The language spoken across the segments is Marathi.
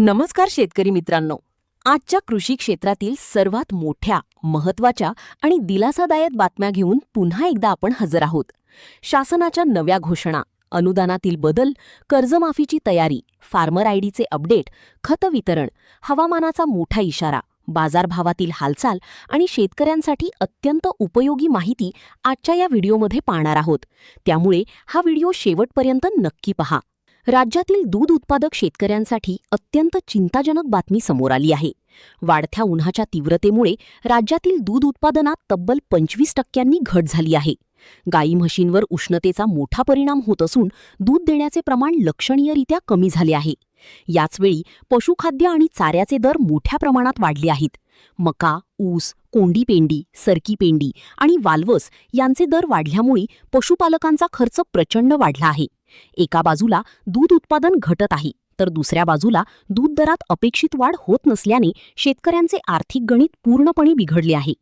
नमस्कार शेतकरी मित्रांनो. आजच्या कृषी क्षेत्रातील सर्वात मोठ्या, महत्त्वाच्या आणि दिलासादायक बातम्या घेऊन पुन्हा एकदा आपण हजर आहोत. शासनाच्या नव्या घोषणा, अनुदानातील बदल, कर्जमाफीची तयारी, फार्मर आयडीचे अपडेट, खत वितरण, हवामानाचा मोठा इशारा, बाजारभावातील हालचाल आणि शेतकऱ्यांसाठी अत्यंत उपयोगी माहिती आजच्या या व्हिडिओमध्ये पाहणार आहोत. त्यामुळे हा व्हिडिओ शेवटपर्यंत नक्की पहा. राज्यातील दूध उत्पादक शेतकऱ्यांसाठी अत्यंत चिंताजनक बातमी समोर आली आहे. वाढत्या उन्हाच्या तीव्रतेमुळे राज्यातील दूध उत्पादनात तब्बल 25% घट झाली आहे. गाई म्हशींवर उष्णतेचा मोठा परिणाम होत असून दूध देण्याचे प्रमाण लक्षणीयरित्या कमी झाले आहे. याचवेळी पशुखाद्य आणि चाऱ्याचे दर मोठ्या प्रमाणात वाढले आहेत. मका, ऊस, कोंडी पेंडी, सरकी पेंडी आणि वाल्वस यांचे दर वाढल्यामुळे पशुपालकांचा खर्च प्रचंड वाढला आहे. एका बाजूला दूध उत्पादन घटत आहे, तर दुसऱ्या बाजूला दूध दरात अपेक्षित वाढ होत नसल्याने शेतकऱ्यांचे आर्थिक गणित पूर्णपणे बिघडले आहे.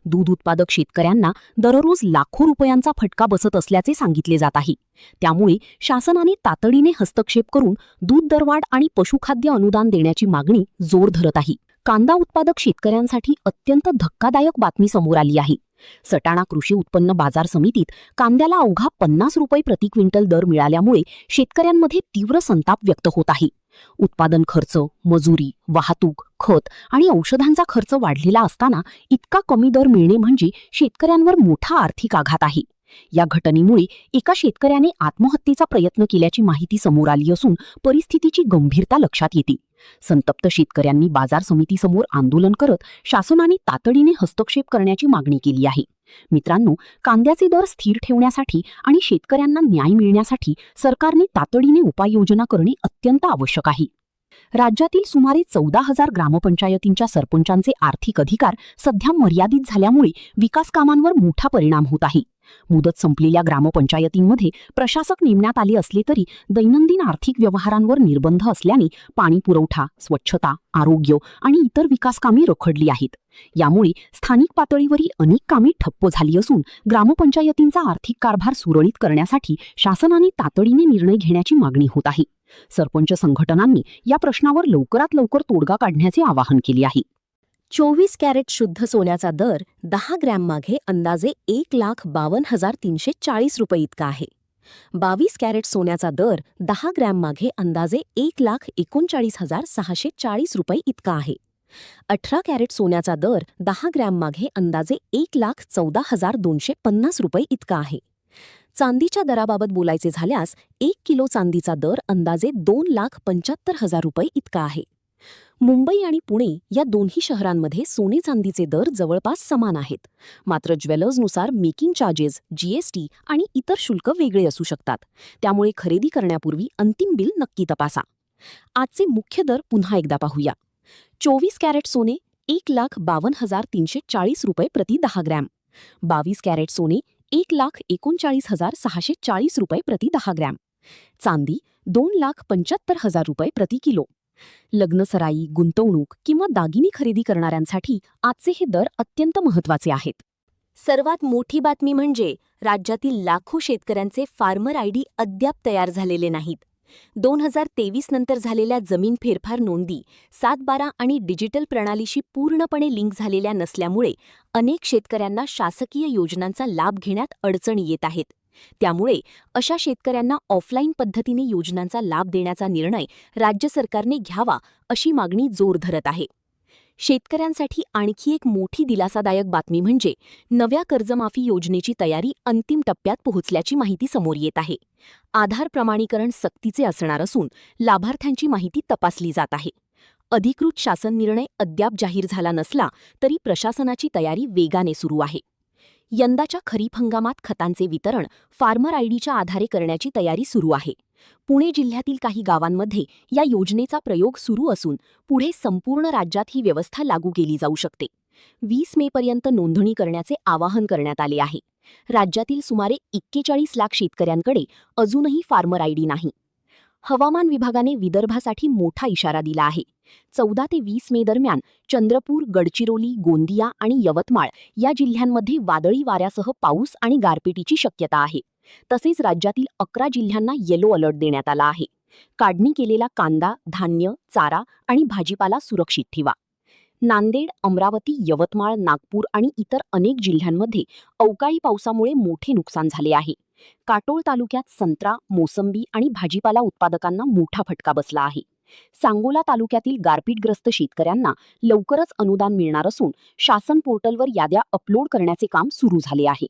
दूध उत्पादक शेतकऱ्यांना दररोज लाखो रुपयांचा फटका बसत असल्याचे सांगितले जात आहे. त्यामुळे शासनाने तातडीने हस्तक्षेप करून दूध दरवाढ आणि पशुखाद्य अनुदान देण्याची मागणी जोर धरत आहे. कांदा उत्पादक शेतकऱ्यांसाठी अत्यंत धक्कादायक बातमी समोर आली आहे. सटाणा कृषी उत्पन्न बाजार समितीत कांद्याला अवघा 50 रुपये प्रति क्विंटल दर मिळाल्यामुळे शेतकऱ्यांमध्ये तीव्र संताप व्यक्त होत आहे. उत्पादन खर्च, मजुरी, वाहतूक, खत आणि औषधांचा खर्च वाढलेला असताना इतका कमी दर मिळणे म्हणजे शेतकऱ्यांवर मोठा आर्थिक आघात आहे. या घटनेमुळे एका शेतकऱ्याने आत्महत्येचा प्रयत्न केल्याची माहिती समोर आली असून परिस्थितीची गंभीरता लक्षात येते. संतप्त शेतकऱ्यांनी बाजार समितीसमोर आंदोलन करत शासनाने तातडीने हस्तक्षेप करण्याची मागणी केली आहे. मित्रांनो, कांद्याचे दर स्थिर ठेवण्यासाठी आणि शेतकऱ्यांना न्याय मिळण्यासाठी सरकारने तातडीने उपाययोजना करणे अत्यंत आवश्यक आहे. राज्यातील सुमारे 14,000 ग्रामपंचायतींच्या सरपंचांचे आर्थिक अधिकार सध्या मर्यादित झाल्यामुळे विकास कामांवर मोठा परिणाम होत आहे. मुदत संपलेल्या ग्रामपंचायतींमध्ये प्रशासक नेमण्यात आले असले तरी दैनंदिन आर्थिक व्यवहारांवर निर्बंध असल्याने पाणी पुरवठा, स्वच्छता, आरोग्य आणि इतर विकास कामे रखडली आहेत. यामुळे स्थानिक पातळीवरील अनेक कामे ठप्प झाली असून ग्रामपंचायतींचा आर्थिक कारभार सुरळीत करण्यासाठी शासनाने तातडीने निर्णय घेण्याची मागणी होत आहे. सरपंच संघटनांनी या प्रश्नावर लवकरात लवकर तोडगा काढण्याचे आवाहन केले आहे. 24 कॅरेट शुद्ध सोन्याचा दर 10 ग्रॅम मागे अंदाजे 1,52,340 रुपये इतका आहे. 22 कॅरेट सोन्याचा दर 10 ग्रॅम मागे अंदाजे 1,39,640 रुपये इतका आहे. 18 कॅरेट सोन्याचा दर 10 ग्रॅम मागे अंदाजे 1,14,250 रुपये इतका आहे. चांदीच्या दराबाबत बोलायचे झाल्यास 1 किलो चांदीचा दर अंदाजे 2,75,000 रुपये इतका आहे. मुंबई आणि पुणे या दोन्ही शहरांमध्ये सोने चांदीचे दर जवळपास समान आहेत. मात्र ज्वेलर्सनुसार मेकिंग चार्जेस, जीएसटी आणि इतर शुल्क वेगळे असू शकतात. त्यामुळे खरेदी करण्यापूर्वी अंतिम बिल नक्की तपासा. आजचे मुख्य दर पुन्हा एकदा पाहूया. 24 कॅरेट सोने 1,52,340 रुपये प्रति 10 ग्रॅम. 22 कॅरेट सोने 1,39,640 रुपये प्रति 10 ग्रॅम. चांदी 2,75,000 रुपये प्रति किलो. लग्नसराई, गुंतवणूक किंवा दागिनी खरेदी करणाऱ्यांसाठी आजचे हे दर अत्यंत महत्त्वाचे आहेत. सर्वात मोठी बातमी म्हणजे राज्यातील लाखो शेतकऱ्यांचे फार्मर आयडी अद्याप तयार झालेले नाहीत. 2023 नंतर झालेल्या जमीन फेरफार नोंदी 7/12 आणि डिजिटल प्रणालीशी पूर्णपणे लिंक झालेल्या नसल्यामुळे अनेक शेतकऱ्यांना शासकीय योजनांचा लाभ घेण्यात अडचणी येत आहेत. त्यामुळे अशा शेतकऱ्यांना ऑफलाईन पद्धतीने योजनांचा लाभ देण्याचा निर्णय राज्य सरकारने घ्यावा अशी मागणी जोर धरत आहे. शेतकऱ्यांसाठी आणखी एक मोठी दिलासादायक बातमी म्हणजे नव्या कर्जमाफी योजनेची तयारी अंतिम टप्प्यात पोहोचल्याची माहिती समोर येत आहे. आधार प्रमाणीकरण सक्तीचे असणार असून लाभार्थ्यांची माहिती तपासली जात आहे. अधिकृत शासन निर्णय अद्याप जाहीर झाला नसला तरी प्रशासनाची तयारी वेगाने सुरू आहे. यंदाच्या खरीप हंगामात खतांचे वितरण फार्मर आयडीच्या आधारे करण्याची तयारी सुरू आहे. पुणे जिल्ह्यातील काही गावांमध्ये या योजनेचा प्रयोग सुरू असून पुढे संपूर्ण राज्यात ही व्यवस्था लागू केली जाऊ शकते. 20 मेपर्यंत नोंदणी करण्याचे आवाहन करण्यात आले आहे. राज्यातील सुमारे 41 लाख शेतकऱ्यांकडे अजूनही फार्मर आयडी नाही. हवामान विभागाने विदर्भासाठी मोठा इशारा दिला आहे. 14 ते 20 मे दरम्यान चंद्रपूर, गडचिरोली, गोंदिया आणि यवतमाळ या जिल्ह्यांमध्ये वादळी वाऱ्यासह पाऊस आणि गारपिटीची शक्यता आहे. तसेच राज्यातील 11 जिल्ह्यांना येलो अलर्ट देण्यात आला आहे. काढणी केलेला कांदा, धान्य, चारा आणि भाजीपाला सुरक्षित ठेवा. नांदेड, अमरावती, यवतमाळ, नागपूर आणि इतर अनेक जिल्ह्यांमध्ये अवकाळी पावसामुळे मोठे नुकसान झाले आहे. काटोल तालुक्यात संत्रा, मोसंबी आणि भाजीपाला उत्पादकांना मोठा फटका बसला आहे. सांगोला तालुक्यातील गारपीटग्रस्त शेतकऱ्यांना लवकरच अनुदान मिळणार असून शासन पोर्टलवर याद्या अपलोड करण्याचे काम सुरू झाले आहे.